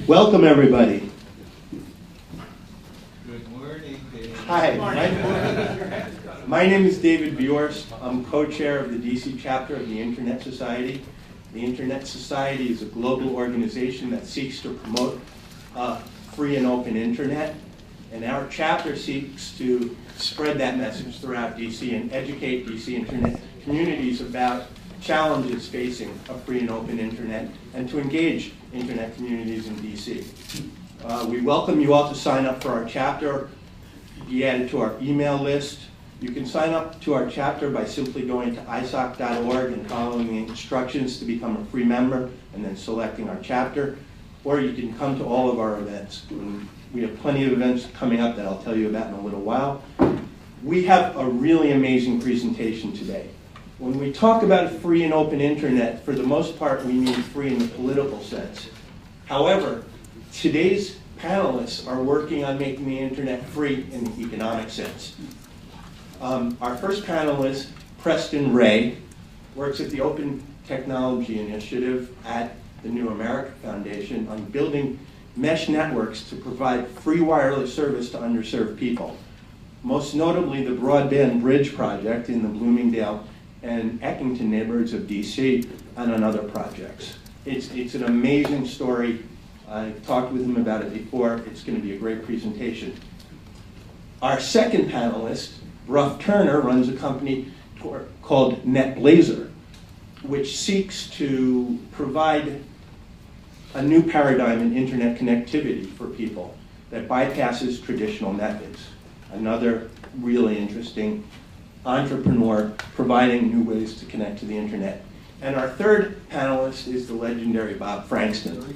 Welcome, everybody. Good morning, Dave. Hi, my name is David Bjorst. I'm co-chair of the DC chapter of the Internet Society. The Internet Society is a global organization that seeks to promote free and open internet, and our chapter seeks to spread that message throughout DC and educate DC internet communities about challenges facing a free and open internet, and to engage internet communities in DC. We welcome you all to sign up for our chapter, be added to our email list. You can sign up to our chapter by simply going to ISOC.org and following the instructions to become a free member and then selecting our chapter, or you can come to all of our events. We have plenty of events coming up that I'll tell you about in a little while. We have a really amazing presentation today. When we talk about a free and open internet, for the most part, we mean free in the political sense. However, today's panelists are working on making the internet free in the economic sense. Our first panelist, Preston Ray, works at the Open Technology Initiative at the New America Foundation on building mesh networks to provide free wireless service to underserved people. Most notably, the Broadband Bridge project in the Bloomingdale and Eckington neighborhoods of DC, and on other projects. It's an amazing story. I've talked with him about it before. It's going to be a great presentation. Our second panelist, Ruff Turner, runs a company called NetBlazer, which seeks to provide a new paradigm in internet connectivity for people that bypasses traditional methods. Another really interesting entrepreneur providing new ways to connect to the internet. And our third panelist is the legendary Bob Frankston.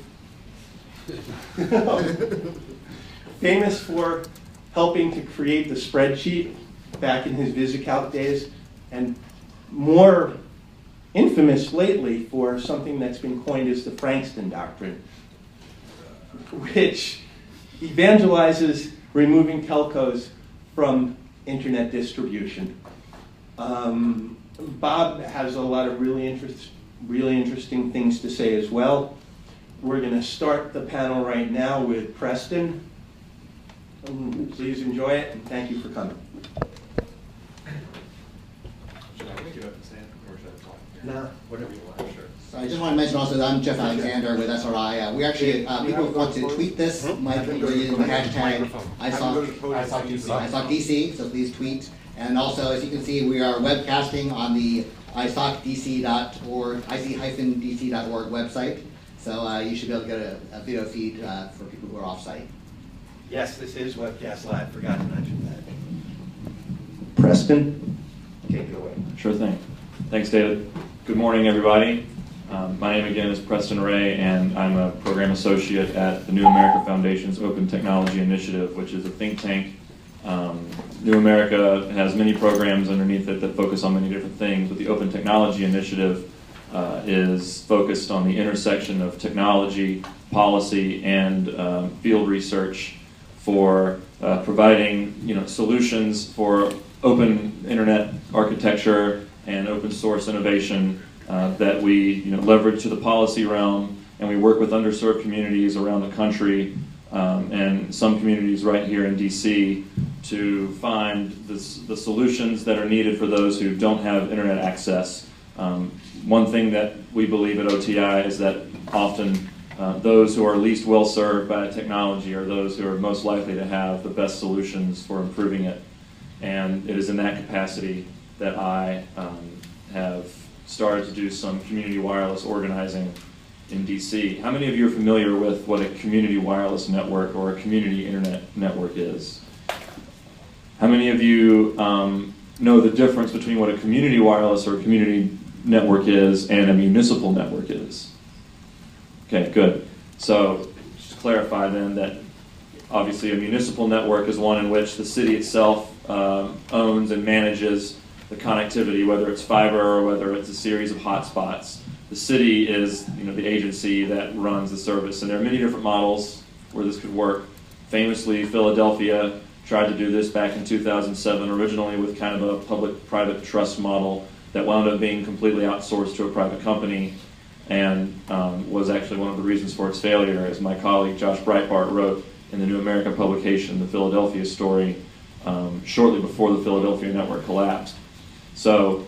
Famous for helping to create the spreadsheet back in his VisiCalc days, and more infamous lately for something that's been coined as the Frankston Doctrine, which evangelizes removing telcos from internet distribution. Bob has a lot of really interesting things to say as well. We're going to start the panel right now with Preston. Please enjoy it, and thank you for coming. Should I get up and stand, or should I talk? No, whatever you want. Sure. So I just want to mention also that I'm Jeff Alexander with SRI. We actually, people want to tweet this, might be using the hashtag ISOC-DC, so please tweet. And also, as you can see, we are webcasting on the ISOC-DC.org, IC-DC.org website. So you should be able to get a video feed for people who are off-site. Yes, this is Webcast Live. Forgot to mention that. Preston, take it away. Sure thing. Thanks, David. Good morning, everybody. My name again is Preston Ray, and I'm a program associate at the New America Foundation's Open Technology Initiative, which is a think tank. New America has many programs underneath it that focus on many different things, but the Open Technology Initiative is focused on the intersection of technology, policy, and field research for providing solutions for open internet architecture and open source innovation that we leverage to the policy realm, and we work with underserved communities around the country and some communities right here in DC to find the solutions that are needed for those who don't have internet access. One thing that we believe at OTI is that often those who are least well served by technology are those who are most likely to have the best solutions for improving it. And it is in that capacity that I have started to do some community wireless organizing in DC. How many of you are familiar with what a community wireless network or a community internet network is? How many of you know the difference between what a community wireless or a community network is and a municipal network is? Okay, good. So just to clarify then that obviously a municipal network is one in which the city itself owns and manages the connectivity, whether it's fiber or whether it's a series of hotspots. The city is the agency that runs the service, and there are many different models where this could work. Famously, Philadelphia tried to do this back in 2007, originally with kind of a public-private trust model that wound up being completely outsourced to a private company and was was actually one of the reasons for its failure, as my colleague Josh Breitbart wrote in the New American publication, The Philadelphia Story, shortly before the Philadelphia network collapsed. So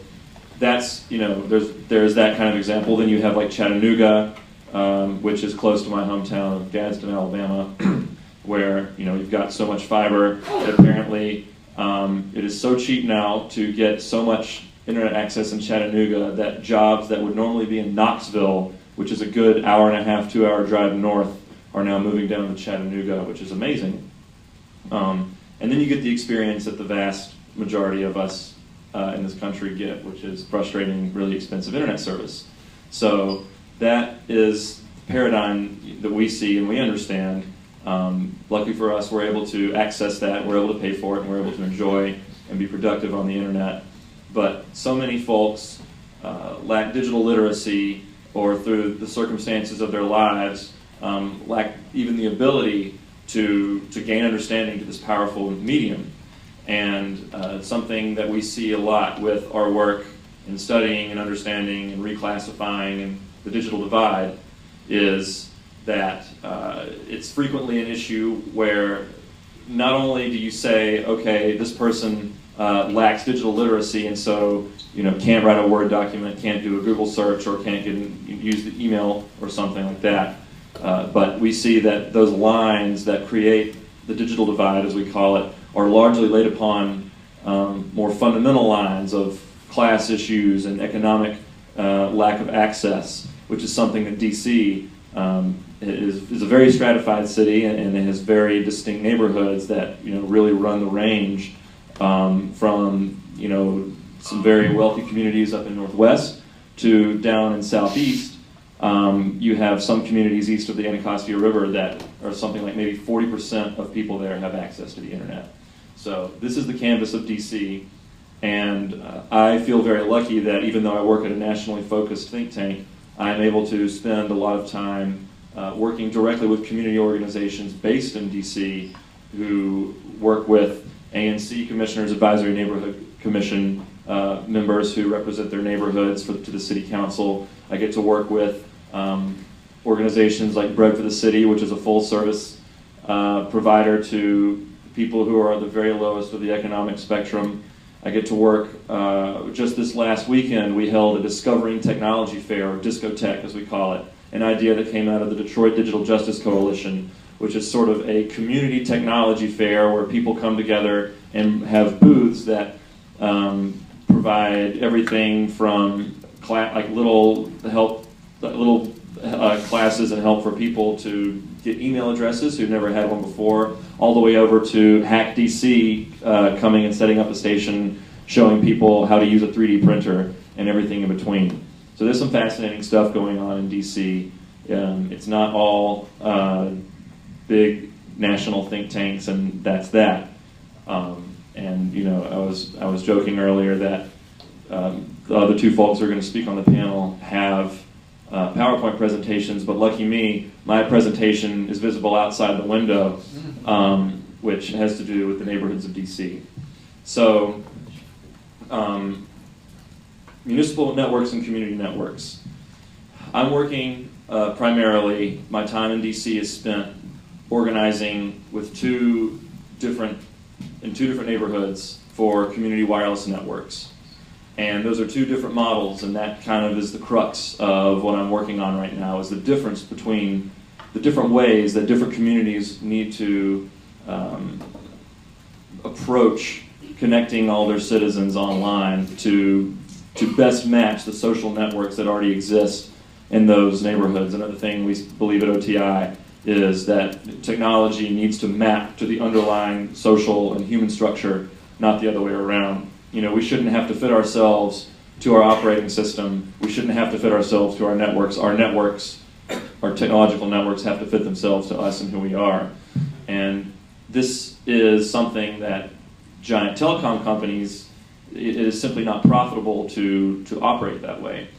that's, there's that kind of example. Then you have like Chattanooga, which is close to my hometown of Gadsden, Alabama, where you've got so much fiber that apparently it is so cheap now to get so much internet access in Chattanooga that jobs that would normally be in Knoxville, which is a good hour and a half, 2-hour drive north, are now moving down to Chattanooga, which is amazing. And then you get the experience that the vast majority of us in this country get, which is frustrating, really expensive internet service. So that is the paradigm that we see and we understand. Lucky for us, we're able to access that, we're able to pay for it, and we're able to enjoy and be productive on the internet. But so many folks lack digital literacy, or through the circumstances of their lives, lack even the ability to gain understanding to this powerful medium. And something that we see a lot with our work in studying and understanding and reclassifying and the digital divide is that it's frequently an issue where not only do you say, okay, this person lacks digital literacy and so can't write a Word document, can't do a Google search, or can't use the email or something like that, but we see that those lines that create the digital divide, as we call it, are largely laid upon more fundamental lines of class issues and economic lack of access, which is something that DC is a very stratified city, and it has very distinct neighborhoods that really run the range from some very wealthy communities up in Northwest to down in Southeast. You have some communities east of the Anacostia River that are something like maybe 40% of people there have access to the internet. So this is the canvas of DC, and I feel very lucky that even though I work at a nationally focused think tank, I'm able to spend a lot of time working directly with community organizations based in DC who work with ANC Commissioners, Advisory Neighborhood Commission members who represent their neighborhoods to the city council. I get to work with organizations like Bread for the City, which is a full service provider to people who are at the very lowest of the economic spectrum. I get to work, just this last weekend, we held a Discovering Technology Fair, or Discotech as we call it, an idea that came out of the Detroit Digital Justice Coalition, which is sort of a community technology fair where people come together and have booths that provide everything from little classes and help for people to get email addresses who've never had one before, all the way over to Hack DC coming and setting up a station showing people how to use a 3D printer and everything in between. So there's some fascinating stuff going on in DC. It's not all big national think tanks and that's that. And I was joking earlier that the other two folks who are going to speak on the panel have PowerPoint presentations, but lucky me, my presentation is visible outside the window, which has to do with the neighborhoods of DC. So, municipal networks and community networks. I'm working primarily, my time in DC is spent organizing with two different neighborhoods for community wireless networks. And those are two different models, and that kind of is the crux of what I'm working on right now, is the difference between the different ways that different communities need to approach connecting all their citizens online to best match the social networks that already exist in those neighborhoods. Another thing we believe at OTI is that technology needs to map to the underlying social and human structure, not the other way around. We shouldn't have to fit ourselves to our operating system. We shouldn't have to fit ourselves to our networks. Our technological networks have to fit themselves to us and who we are. And this is something that giant telecom companies, it is simply not profitable to operate that way.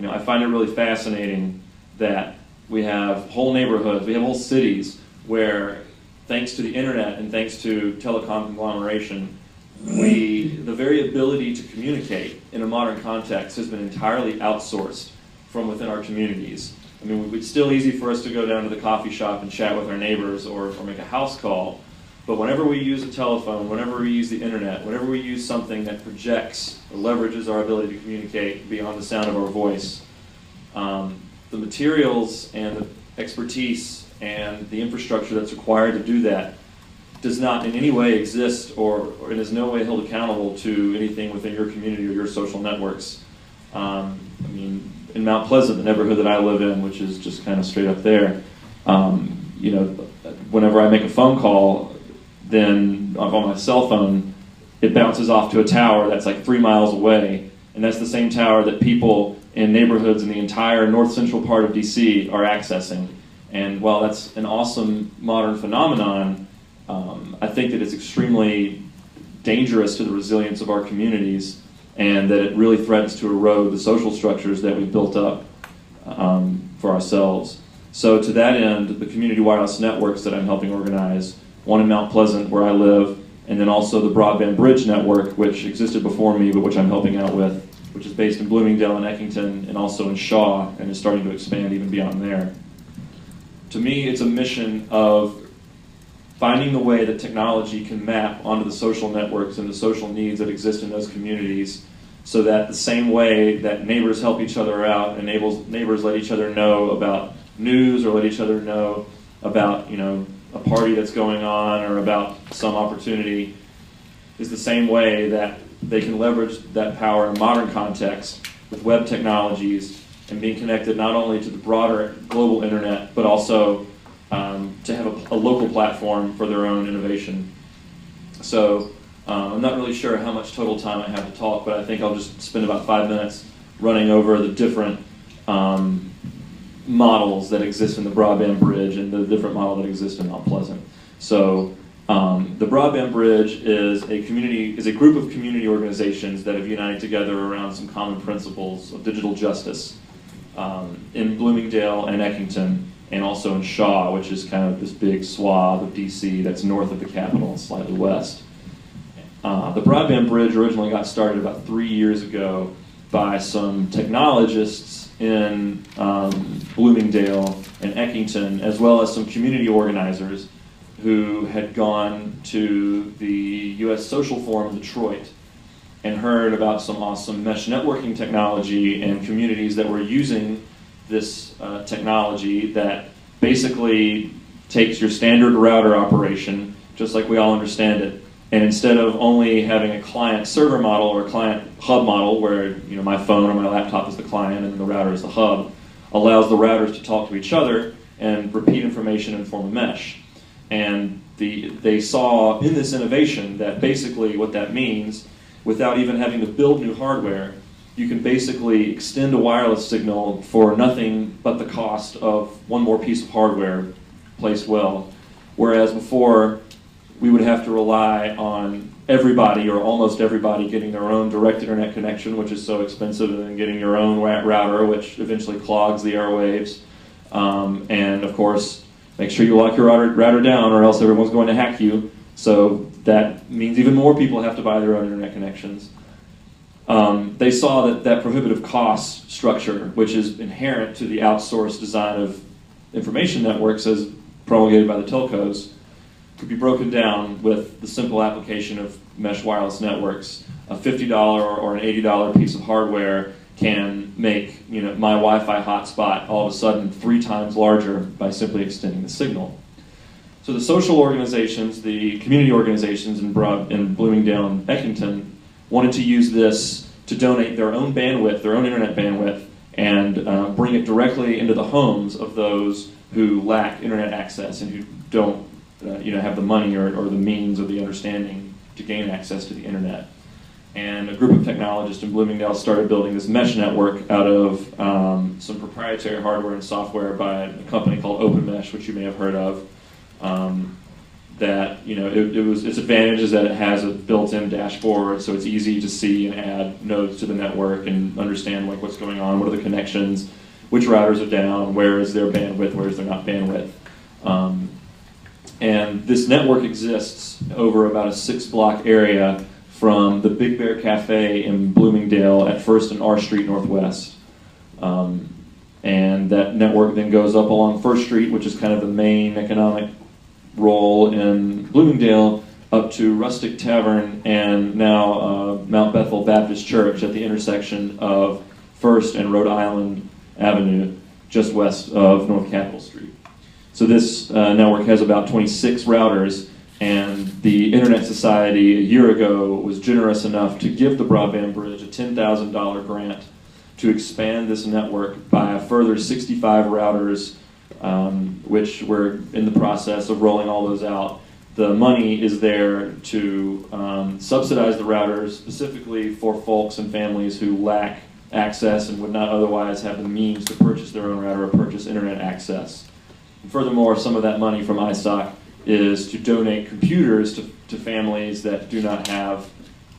I find it really fascinating that we have whole neighborhoods, we have whole cities where, thanks to the internet and thanks to telecom conglomeration, the very ability to communicate in a modern context has been entirely outsourced from within our communities. I mean, it's still easy for us to go down to the coffee shop and chat with our neighbors or make a house call, but whenever we use a telephone, whenever we use the internet, whenever we use something that projects or leverages our ability to communicate beyond the sound of our voice, the materials and the expertise and the infrastructure that's required to do that does not in any way exist or it is no way held accountable to anything within your community or your social networks. I mean, in Mount Pleasant, the neighborhood that I live in, which is just kind of straight up there, you know, whenever I make a phone call, then on my cell phone, it bounces off to a tower that's like 3 miles away, and that's the same tower that people in neighborhoods in the entire north central part of DC are accessing. And while that's an awesome modern phenomenon, I think that it's extremely dangerous to the resilience of our communities, and that it really threatens to erode the social structures that we've built up for ourselves. So to that end, the community wireless networks that I'm helping organize, one in Mount Pleasant where I live, and then also the Broadband Bridge Network, which existed before me, but which I'm helping out with, which is based in Bloomingdale and Eckington, and also in Shaw, and is starting to expand even beyond there. To me, it's a mission of finding the way that technology can map onto the social networks and the social needs that exist in those communities, so that the same way that neighbors help each other out, enables neighbors let each other know about news or let each other know about, you know, a party that's going on or about some opportunity, is the same way that they can leverage that power in a modern context with web technologies and being connected not only to the broader global internet, but also to have a local platform for their own innovation. So I'm not really sure how much total time I have to talk, but I think I'll just spend about 5 minutes running over the different models that exist in the Broadband Bridge and the different model that exists in Mount Pleasant. So the Broadband Bridge is a group of community organizations that have united together around some common principles of digital justice in Bloomingdale and Eckington, and also in Shaw, which is kind of this big swath of DC that's north of the Capitol and slightly west. The Broadband Bridge originally got started about 3 years ago by some technologists in Bloomingdale and Eckington, as well as some community organizers who had gone to the U.S. Social Forum in Detroit and heard about some awesome mesh networking technology and communities that were using this technology that basically takes your standard router operation, just like we all understand it, and instead of only having a client-server model or a client-hub model where, you know, my phone or my laptop is the client and the router is the hub, allows the routers to talk to each other and repeat information and form a mesh. And they saw in this innovation that basically what that means, without even having to build new hardware, you can basically extend a wireless signal for nothing but the cost of one more piece of hardware placed well. Whereas before, we would have to rely on everybody or almost everybody getting their own direct internet connection, which is so expensive, and then getting your own router, which eventually clogs the airwaves. And of course, make sure you lock your router down or else everyone's going to hack you. So that means even more people have to buy their own internet connections. They saw that prohibitive cost structure, which is inherent to the outsourced design of information networks as promulgated by the telcos, could be broken down with the simple application of mesh wireless networks. A $50 or an $80 piece of hardware can make, you know, my Wi-Fi hotspot all of a sudden 3 times larger by simply extending the signal. So the social organizations, the community organizations in Bloomingdale and Eckington wanted to use this to donate their own bandwidth, their own internet bandwidth, and bring it directly into the homes of those who lack internet access and who don't have the money or the means or the understanding to gain access to the internet. And a group of technologists in Bloomingdale started building this mesh network out of some proprietary hardware and software by a company called OpenMesh, which you may have heard of. That, you know, its advantage is that it has a built-in dashboard, so it's easy to see and add nodes to the network and understand like what's going on, what are the connections, which routers are down, where is their bandwidth, where is there not bandwidth. And this network exists over about a 6-block area from the Big Bear Cafe in Bloomingdale at 1st and R Street Northwest. And that network then goes up along First Street, which is kind of the main economic role in Bloomingdale, up to Rustic Tavern and now Mount Bethel Baptist Church at the intersection of First and Rhode Island Avenue, just west of North Capitol Street. So this network has about 26 routers, and the Internet Society a year ago was generous enough to give the Broadband Bridge a $10,000 grant to expand this network by a further 65 routers, which we're in the process of rolling all those out. The money is there to subsidize the routers specifically for folks and families who lack access and would not otherwise have the means to purchase their own router or purchase internet access. And furthermore, some of that money from ISOC is to donate computers to families that do not have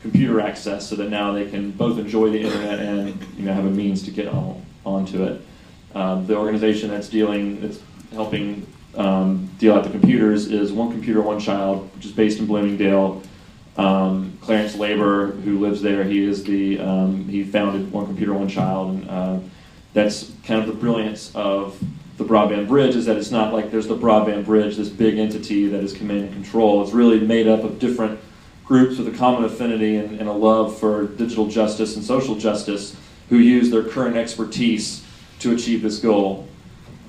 computer access, so that now they can both enjoy the internet and have a means to get onto it. The organization that's helping deal out the computers is One Computer, One Child, which is based in Bloomingdale. Clarence Labor, who lives there, he founded One Computer, One Child, and that's kind of the brilliance of the Broadband Bridge, is that it's not like there's the Broadband Bridge, this big entity that is command and control. It's really made up of different groups with a common affinity and a love for digital justice and social justice, who use their current expertise to achieve this goal.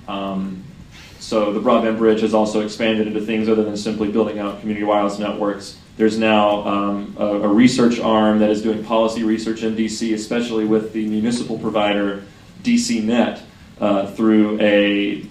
So the Broadband Bridge has also expanded into things other than simply building out community wireless networks. There's now a research arm that is doing policy research in DC, especially with the municipal provider DCNet,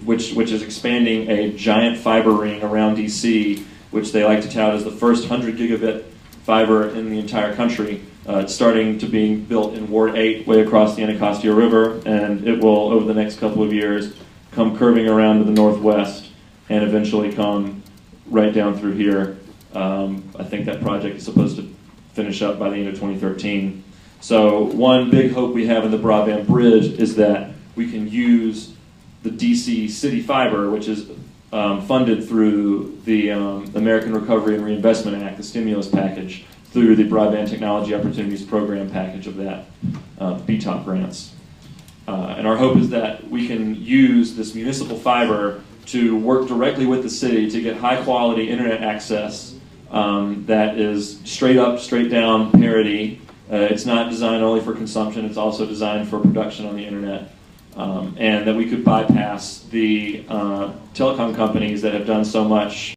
which is expanding a giant fiber ring around DC, which they like to tout as the first 100 gigabit fiber in the entire country. It's starting to being built in Ward 8, way across the Anacostia River, and it will, over the next couple of years, come curving around to the northwest and eventually come right down through here. I think that project is supposed to finish up by the end of 2013. So one big hope we have in the Broadband Bridge is that we can use the DC City Fiber, which is funded through the American Recovery and Reinvestment Act, the stimulus package, through the Broadband Technology Opportunities Program package of that, BTOP grants. And our hope is that we can use this municipal fiber to work directly with the city to get high quality internet access that is straight up, straight down parity. It's not designed only for consumption, it's also designed for production on the internet. And that we could bypass the telecom companies that have done so much